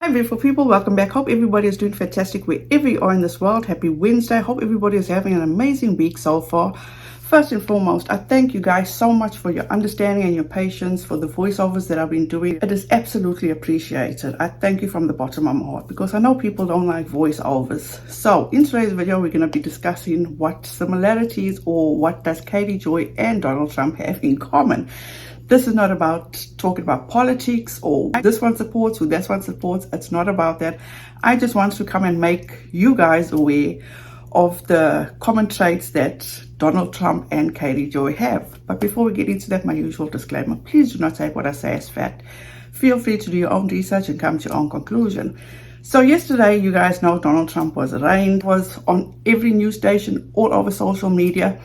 Hi beautiful people, welcome back. Hope everybody is doing fantastic wherever you are in this world. Happy Wednesday. Hope everybody is having an amazing week so far. First and foremost, I thank you guys so much for your understanding and your patience for the voiceovers that I've been doing. It is absolutely appreciated. I thank you from the bottom of my heart because I know people don't like voiceovers. So in today's video, we're going to be discussing what similarities or what does Katie Joy and Donald Trump have in common. This is not about talking about politics or this one supports who this one supports. It's not about that. I just want to come and make you guys aware of the common traits that Donald Trump and Katie Joy have. But before we get into that, my usual disclaimer, please do not take what I say as fact. Feel free to do your own research and come to your own conclusion. So yesterday, you guys know Donald Trump was arraigned, was on every news station, all over social media.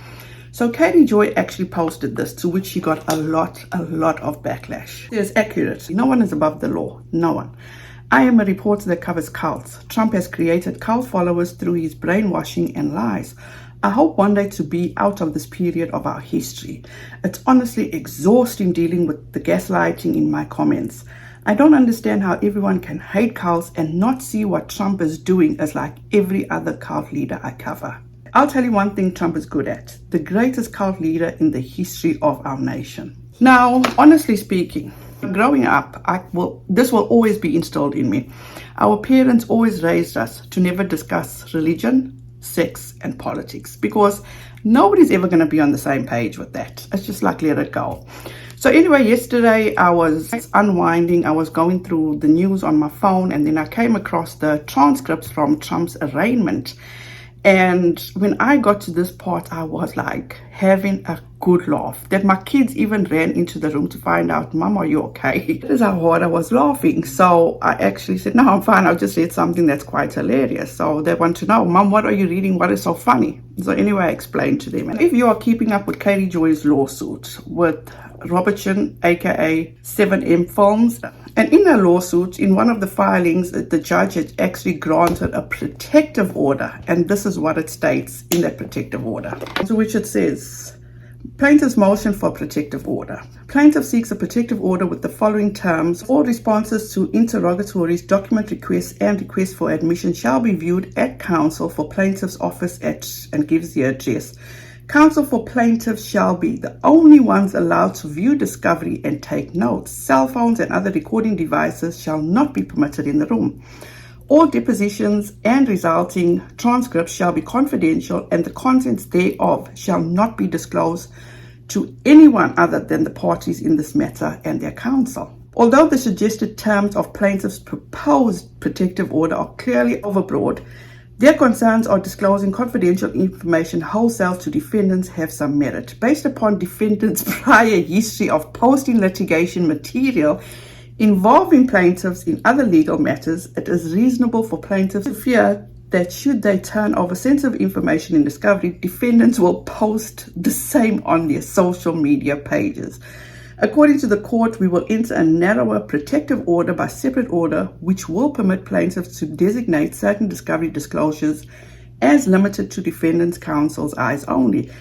So Katie Joy actually posted this, to which she got a lot of backlash. It is accurate. No one is above the law. No one. I am a reporter that covers cults. Trump has created cult followers through his brainwashing and lies. I hope one day to be out of this period of our history. It's honestly exhausting dealing with the gaslighting in my comments. I don't understand how everyone can hate cults and not see what Trump is doing as like every other cult leader I cover. I'll tell you one thing Trump is good at. The greatest cult leader in the history of our nation. Now, honestly speaking, growing up, this will always be instilled in me. Our parents always raised us to never discuss religion, sex, and politics because nobody's ever going to be on the same page with that. It's just like, let it go. So anyway, yesterday I was unwinding. I was going through the news on my phone and then I came across the transcripts from Trump's arraignment. And when I got to this part, I was like having a good laugh that my kids even ran into the room to find out, Mom, are you okay? That is how hard I was laughing. So I actually said, no, I'm fine. I just read something that's quite hilarious. So they want to know, Mom, what are you reading? What is so funny? So anyway, I explained to them. And if you are keeping up with Katie Joy's lawsuit with Robertson, aka 7M Films, and in a lawsuit, in one of the filings, the judge had actually granted a protective order. And this is what it states in that protective order. To which it says, plaintiff's motion for protective order. Plaintiff seeks a protective order with the following terms. All responses to interrogatories, document requests, and requests for admission shall be viewed at counsel for plaintiff's office at, and gives the address. Counsel for plaintiffs shall be the only ones allowed to view discovery and take notes. Cell phones and other recording devices shall not be permitted in the room. All depositions and resulting transcripts shall be confidential and the contents thereof shall not be disclosed to anyone other than the parties in this matter and their counsel. Although the suggested terms of plaintiff's proposed protective order are clearly overbroad, their concerns are disclosing confidential information wholesale to defendants have some merit. Based upon defendants' prior history of posting litigation material involving plaintiffs in other legal matters, it is reasonable for plaintiffs to fear that should they turn over sensitive information in discovery, defendants will post the same on their social media pages. According to the court, we will enter a narrower protective order by separate order, which will permit plaintiffs to designate certain discovery disclosures as limited to defendants' counsel's eyes only,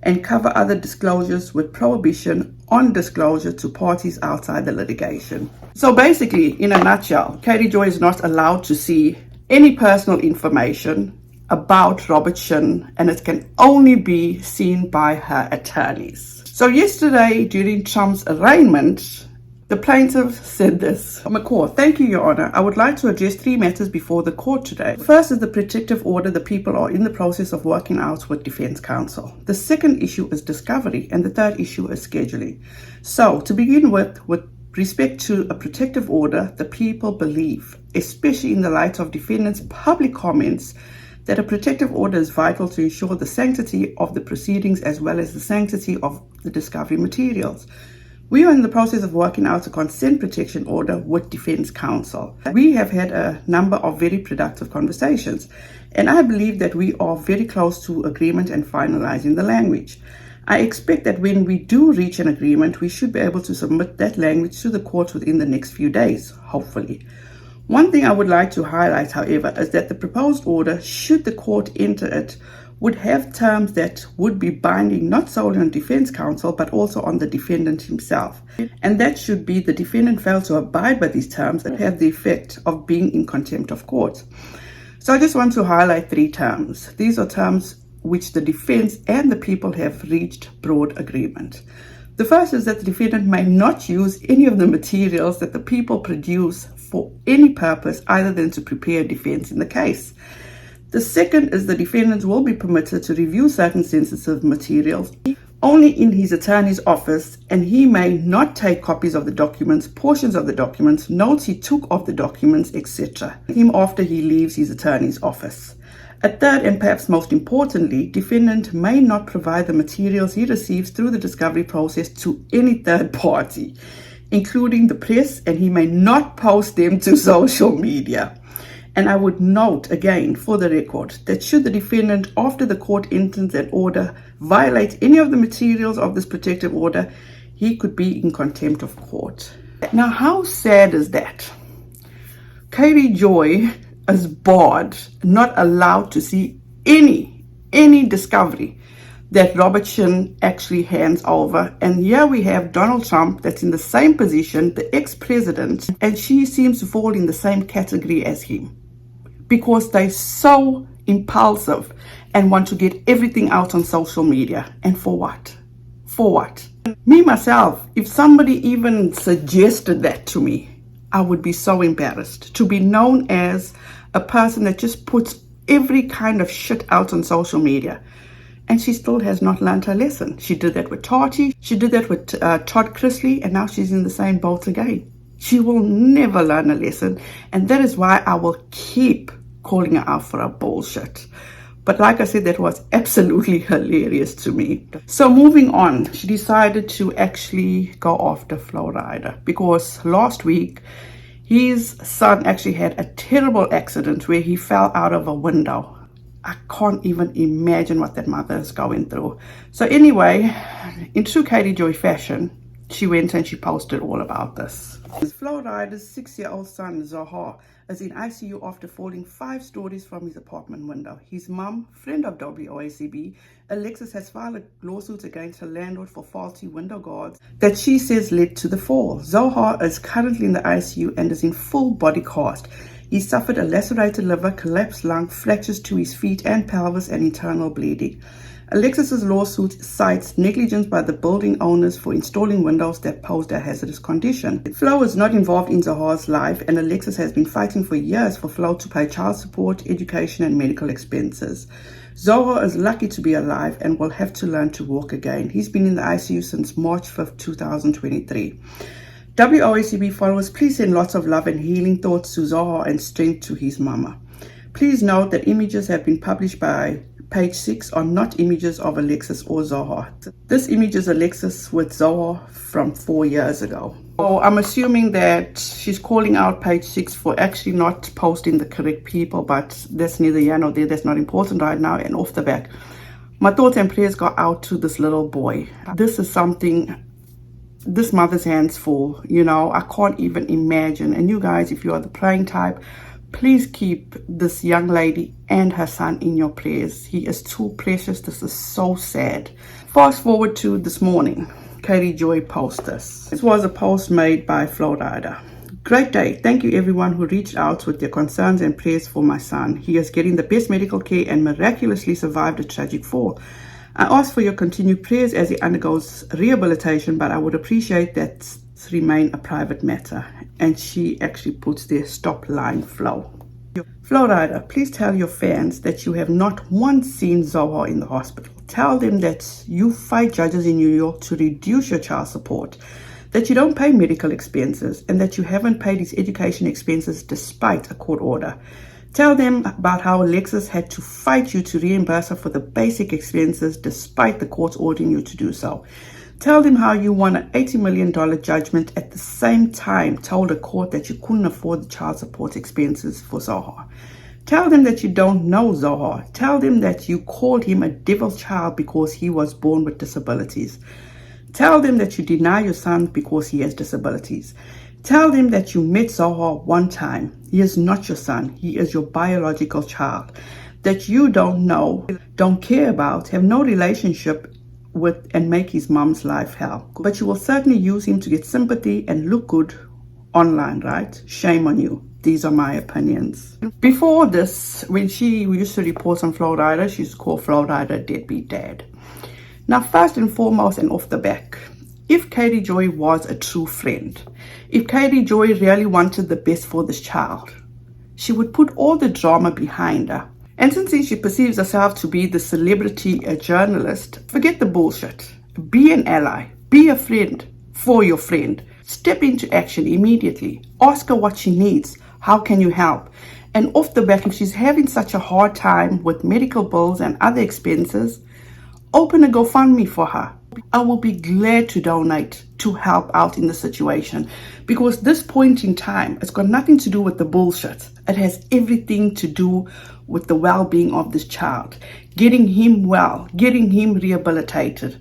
and cover other disclosures with prohibition on disclosure to parties outside the litigation. So basically, in a nutshell, Katie Joy is not allowed to see any personal information about Robertson, and it can only be seen by her attorneys. So yesterday, during Trump's arraignment, the plaintiff said this. McCaw, thank you, Your Honor. I would like to address 3 matters before the court today. First is the protective order the people are in the process of working out with defense counsel. The second issue is discovery, and the third issue is scheduling. So to begin with respect to a protective order, the people believe, especially in the light of defendants' public comments, that a protective order is vital to ensure the sanctity of the proceedings as well as the sanctity of the discovery materials. We are in the process of working out a consent protection order with defense counsel. We have had a number of very productive conversations, and I believe that we are very close to agreement and finalizing the language. I expect that when we do reach an agreement, we should be able to submit that language to the court within the next few days, hopefully. One thing I would like to highlight, however, is that the proposed order, should the court enter it, would have terms that would be binding not solely on defense counsel but also on the defendant himself. And that should be the defendant fails to abide by these terms that have the effect of being in contempt of court. So I just want to highlight 3 terms. These are terms which the defense and the people have reached broad agreement. The first is that the defendant may not use any of the materials that the people produce for any purpose other than to prepare a defense in the case. The second is the defendant will be permitted to review certain sensitive materials only in his attorney's office, and he may not take copies of the documents, portions of the documents, notes he took of the documents, etc. him after he leaves his attorney's office. A third, and perhaps most importantly, defendant may not provide the materials he receives through the discovery process to any third party, including the press, and he may not post them to social media. And I would note again for the record that should the defendant, after the court enters an order, violate any of the materials of this protective order, he could be in contempt of court. Now, how sad is that? Katie Joy is barred, not allowed to see any discovery that Robert Shin actually hands over. And here we have Donald Trump that's in the same position, the ex-president, and she seems to fall in the same category as him because they're so impulsive and want to get everything out on social media. And for what? For what? Me, myself, if somebody even suggested that to me, I would be so embarrassed to be known as a person that just puts every kind of shit out on social media. And she still has not learned her lesson. She did that with Tati, she did that with Todd Chrisley, and now she's in the same boat again. She will never learn a lesson, and that is why I will keep calling her out for her bullshit. But like I said, that was absolutely hilarious to me. So moving on, she decided to actually go after Flo Rida because last week his son actually had a terrible accident where he fell out of a window. I can't even imagine what that mother is going through. So anyway, in true Katie Joy fashion, she went and she posted all about this. Flo Rida's 6-year-old son, Zohar, is in ICU after falling 5 stories from his apartment window. His mum, friend of WOACB, Alexis, has filed a lawsuit against her landlord for faulty window guards that she says led to the fall. Zohar is currently in the ICU and is in full body cast. He suffered a lacerated liver, collapsed lung, fractures to his feet and pelvis, and internal bleeding. Alexis's lawsuit cites negligence by the building owners for installing windows that posed a hazardous condition. Flo is not involved in Zohar's life, and Alexis has been fighting for years for Flo to pay child support, education, and medical expenses. Zohar is lucky to be alive and will have to learn to walk again. He's been in the ICU since March 5th, 2023. WOACB followers, please send lots of love and healing thoughts to Zohar and strength to his mama. Please note that images have been published by Page 6 are not images of Alexis or Zohar. This image is Alexis with Zohar from 4 years ago. So I'm assuming that she's calling out Page 6 for actually not posting the correct people, but that's neither here nor there. That's not important right now. And off the back, my thoughts and prayers go out to this little boy. This is something this mother's hands full, you know. I can't even imagine. And you guys, if you are the praying type, please keep this young lady and her son in your prayers. He is too precious. This is so sad. Fast forward to this morning. Katie Joy posted this. This was a post made by Flo Rida. Great day. Thank you everyone who reached out with their concerns and prayers for my son. He is getting the best medical care and miraculously survived a tragic fall. I ask for your continued prayers as he undergoes rehabilitation, but I would appreciate that remain a private matter. And she actually puts there, stop lying, Flo. Flo Rida, please tell your fans that you have not once seen Zohar in the hospital. Tell them that you fight judges in New York to reduce your child support, that you don't pay medical expenses, and that you haven't paid his education expenses despite a court order. Tell them about how Alexis had to fight you to reimburse her for the basic expenses despite the court ordering you to do so. Tell them how you won an $80 million judgment at the same time told a court that you couldn't afford the child support expenses for Zohar. Tell them that you don't know Zohar. Tell them that you called him a devil's child because he was born with disabilities. Tell them that you deny your son because he has disabilities. Tell them that you met Zohar one time. He is not your son. He is your biological child. that you don't know, don't care about, have no relationship with, and make his mom's life hell. But you will certainly use him to get sympathy and look good online, right? Shame on you. These are my opinions. Before this, when she used to report on Flo Rida, she used to call Flo Rida a deadbeat dad. Now, first and foremost and off the back, if Katie Joy was a true friend, if Katie Joy really wanted the best for this child, she would put all the drama behind her. And since she perceives herself to be the celebrity, a journalist, forget the bullshit. Be an ally. Be a friend for your friend. Step into action immediately. Ask her what she needs. How can you help? And off the back, if she's having such a hard time with medical bills and other expenses, open a GoFundMe for her. I will be glad to donate to help out in the situation, because this point in time, it's got nothing to do with the bullshit. It has everything to do with the well-being of this child, getting him well, getting him rehabilitated.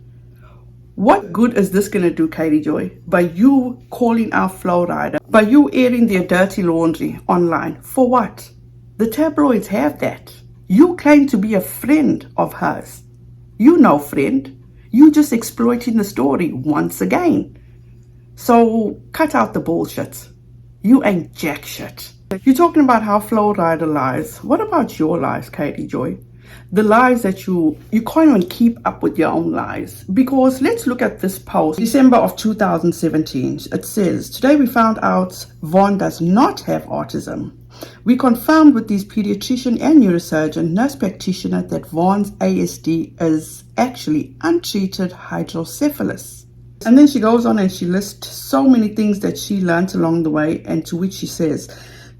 What good is this going to do, Katie Joy, by you calling out Flo Rida, by you airing their dirty laundry online? For what? The tabloids have that. You claim to be a friend of hers. You no friend. You just exploiting the story once again. So cut out the bullshit. You ain't jack shit. You're talking about how Flo Rida lies. What about your lies, Katie Joy? The lies that you can't even keep up with your own lies. Because let's look at this post, December of 2017. It says, today we found out Vaughn does not have autism. We confirmed with his pediatrician and neurosurgeon, nurse practitioner, that Vaughn's ASD is actually untreated hydrocephalus. And then she goes on and she lists so many things that she learned along the way, and to which she says,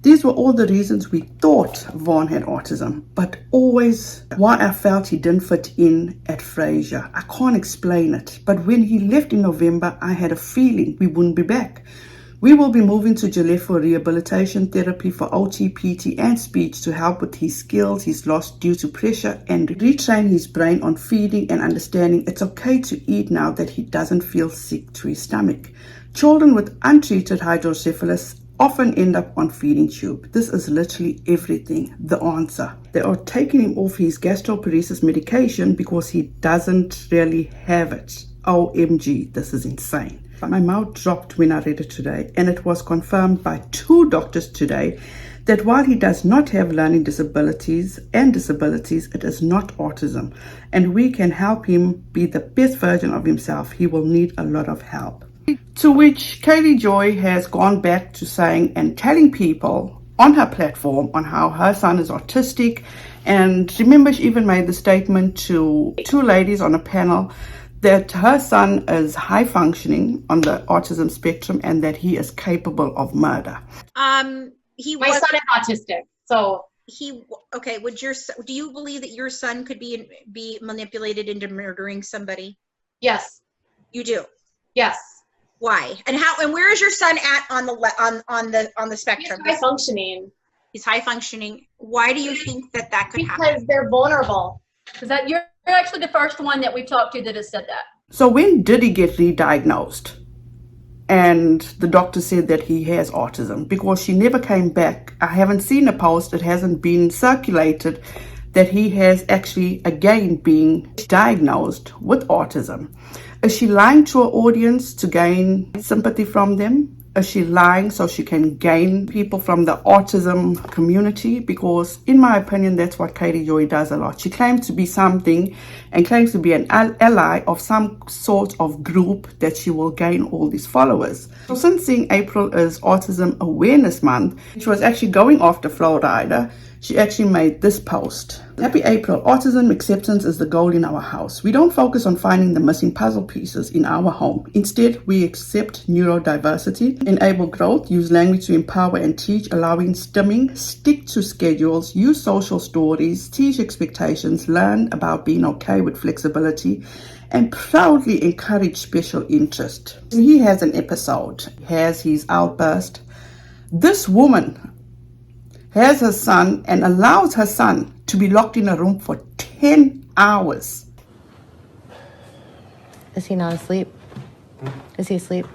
these were all the reasons we thought Vaughn had autism, but always why I felt he didn't fit in at Fraser. I can't explain it, but when he left in November, I had a feeling we wouldn't be back. We will be moving to Gillette for rehabilitation therapy for OT, PT and speech to help with his skills he's lost due to pressure and retrain his brain on feeding and understanding it's okay to eat now that he doesn't feel sick to his stomach. Children with untreated hydrocephalus often end up on feeding tube. This is literally everything, the answer. They are taking him off his gastroparesis medication because he doesn't really have it. OMG, this is insane. My mouth dropped when I read it today, and it was confirmed by 2 doctors today that while he does not have learning disabilities, it is not autism, and we can help him be the best version of himself. He will need a lot of help. To which Katie Joy has gone back to saying and telling people on her platform on how her son is autistic. And remember, she even made the statement to 2 ladies on a panel that her son is high functioning on the autism spectrum and that he is capable of murder. My son is autistic, so okay. Do you believe that your son could be manipulated into murdering somebody? Yes. You do? Yes. Why? And how? And where is your son at on the spectrum? He's high functioning. He's high functioning. Why do you think that could happen? Because they're vulnerable. Because you're actually the first one that we've talked to that has said that. So when did he get re-diagnosed? And the doctor said that he has autism, because she never came back. I haven't seen a post, it hasn't been circulated, that he has actually again been diagnosed with autism. Is she lying to her audience to gain sympathy from them? Is she lying so she can gain people from the autism community? Because in my opinion, that's what Katie Joy does a lot. She claims to be something and claims to be an ally of some sort of group that she will gain all these followers. So since seeing April is Autism Awareness Month, she was actually going after Flo Rida. She actually made this post. Happy April. Autism acceptance is the goal in our house. We don't focus on finding the missing puzzle pieces in our home. Instead, we accept neurodiversity, enable growth, use language to empower and teach, allowing stimming, stick to schedules, use social stories, teach expectations, learn about being okay with flexibility, and proudly encourage special interest. He has an episode, has his outburst. This woman has her son and allows her son to be locked in a room for 10 hours. Is he not asleep? Is he asleep?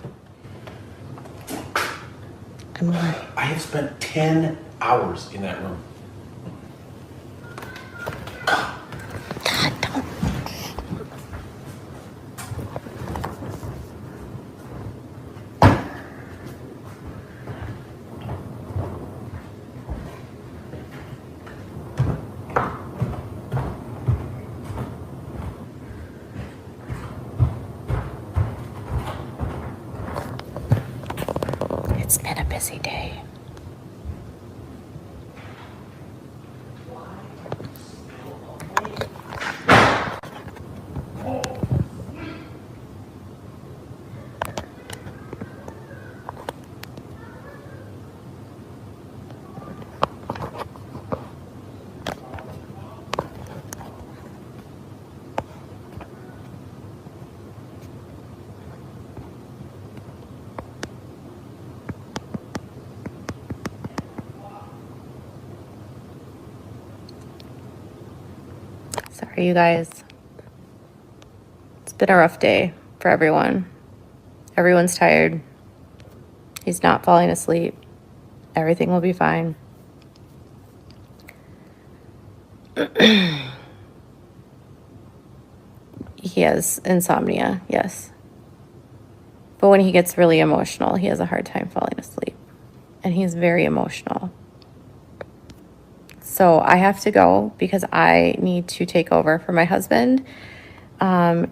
I have spent 10 hours in that room. been a busy day. Sorry, you guys. It's been a rough day for everyone. Everyone's tired. He's not falling asleep. Everything will be fine. He has insomnia, yes. But when he gets really emotional, he has a hard time falling asleep. And he's very emotional. So I have to go because I need to take over for my husband.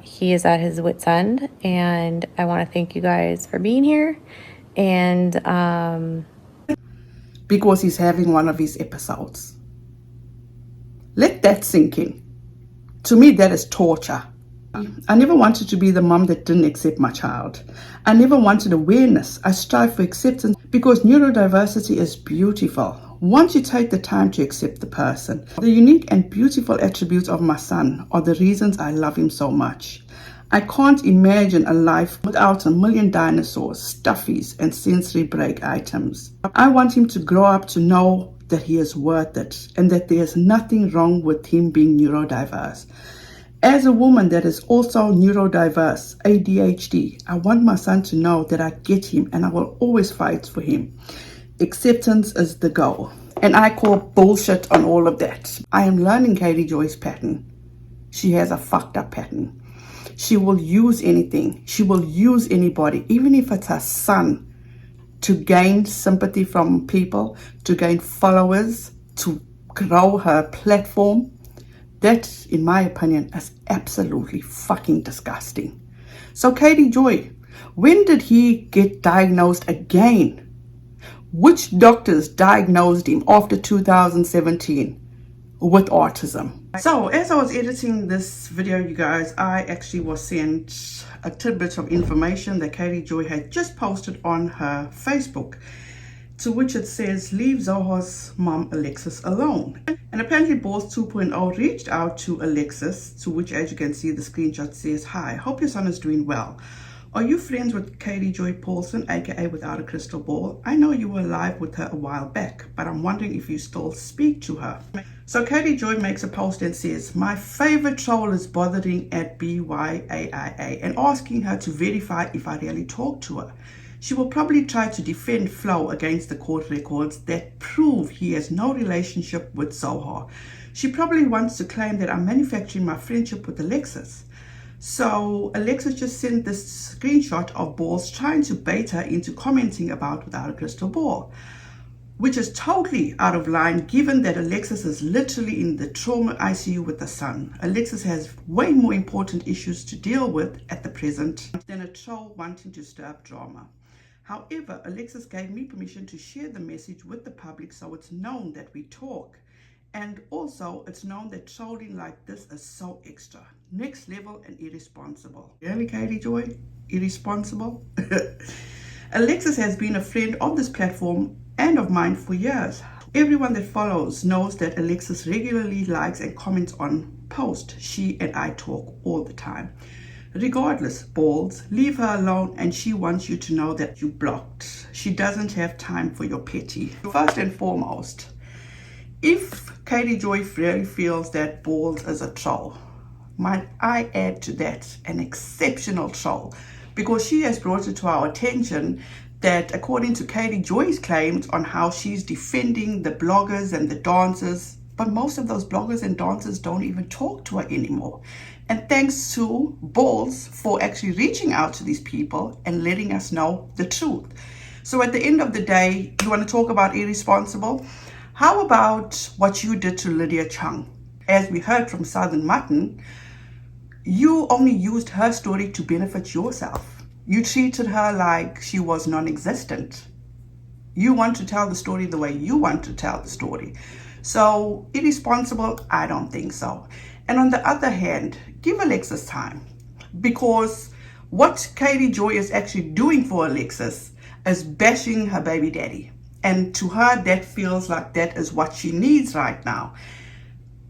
He is at his wit's end, and I want to thank you guys for being here. And Because he's having one of his episodes. Let that sink in. To me, that is torture. I never wanted to be the mom that didn't accept my child. I never wanted awareness. I strive for acceptance because neurodiversity is beautiful. Once you take the time to accept the person, the unique and beautiful attributes of my son are the reasons I love him so much. I can't imagine a life without a million dinosaurs, stuffies, and sensory break items. I want him to grow up to know that he is worth it and that there is nothing wrong with him being neurodiverse. As a woman that is also neurodiverse, ADHD, I want my son to know that I get him and I will always fight for him. Acceptance is the goal. And I call bullshit on all of that. I am learning Katie Joy's pattern. She has a fucked up pattern. She will use anything. She will use anybody, even if it's her son, to gain sympathy from people, to gain followers, to grow her platform. That, in my opinion, is absolutely fucking disgusting. So Katie Joy, when did he get diagnosed again? Which doctors diagnosed him after 2017 with autism? So as I was editing this video, you guys, I actually was sent a tidbit of information that Katie Joy had just posted on her Facebook, to which it says, leave Zohar's mom Alexis alone. And apparently Balls 2.0 reached out to Alexis, to which, as you can see, the screenshot says, hi, hope your son is doing well. Are you friends with Katie Joy Paulson, aka Without a Crystal Ball? I know you were live with her a while back, but I'm wondering if you still speak to her. So Katie Joy makes a post and says, my favorite troll is bothering at BYAIA and asking her to verify if I really talk to her. She will probably try to defend Flo against the court records that prove he has no relationship with Zohar. She probably wants to claim that I'm manufacturing my friendship with Alexis. So Alexis just sent this screenshot of Balls trying to bait her into commenting about Without a Crystal Ball, which is totally out of line given that Alexis is literally in the trauma ICU with the son. Alexis has way more important issues to deal with at the present than a troll wanting to stir up drama. However, Alexis gave me permission to share the message with the public so it's known that we talk. And also, it's known that trolling like this is so extra, next level and irresponsible. Really, Katie Joy? Irresponsible? Alexis has been a friend of this platform and of mine for years. Everyone that follows knows that Alexis regularly likes and comments on posts. She and I talk all the time. Regardless, Balls, leave her alone, and she wants you to know that you blocked. She doesn't have time for your petty. First and foremost, if Katie Joy really feels that Balls is a troll, might I add to that an exceptional troll, because she has brought it to our attention that according to Katie Joy's claims on how she's defending the bloggers and the dancers, but most of those bloggers and dancers don't even talk to her anymore. And thanks to Balls for actually reaching out to these people and letting us know the truth. So at the end of the day, you want to talk about irresponsible? How about what you did to Lydia Chung? As we heard from Southern Mutton, you only used her story to benefit yourself. You treated her like she was non-existent. You want to tell the story the way you want to tell the story. So irresponsible, I don't think so. And on the other hand, give Alexis time, because what Katie Joy is actually doing for Alexis is bashing her baby daddy. And to her, that feels like that is what she needs right now.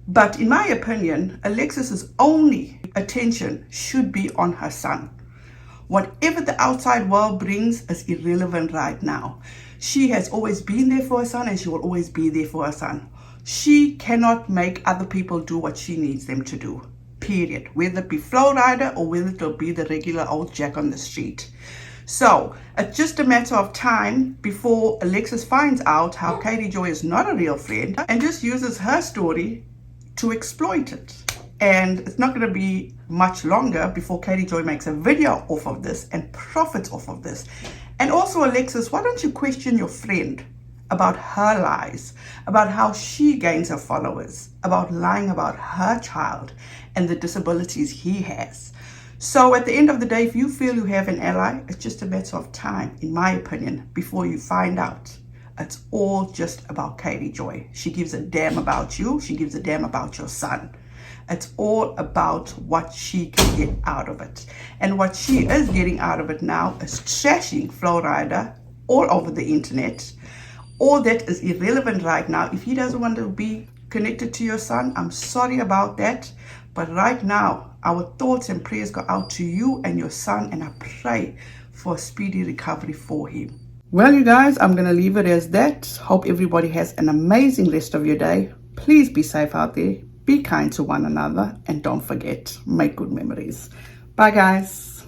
But in my opinion, Alexis's only attention should be on her son. Whatever the outside world brings is irrelevant right now. She has always been there for her son, and she will always be there for her son. She cannot make other people do what she needs them to do, period. Whether it be Flo Rida or whether it will be the regular old Jack on the street. So it's just a matter of time before Alexis finds out how Katie Joy is not a real friend and just uses her story to exploit it. And it's not going to be much longer before Katie Joy makes a video off of this and profits off of this. And also, Alexis, why don't you question your friend about her lies, about how she gains her followers, about lying about her child and the disabilities he has. So at the end of the day, if you feel you have an ally, it's just a matter of time, in my opinion, before you find out. It's all just about Katie Joy. She gives a damn about you. She gives a damn about your son. It's all about what she can get out of it. And what she is getting out of it now is trashing Flo Rida all over the internet. All that is irrelevant right now. If he doesn't want to be connected to your son, I'm sorry about that. But right now, our thoughts and prayers go out to you and your son, and I pray for a speedy recovery for him. Well, you guys, I'm going to leave it as that. Hope everybody has an amazing rest of your day. Please be safe out there. Be kind to one another. And don't forget, make good memories. Bye, guys.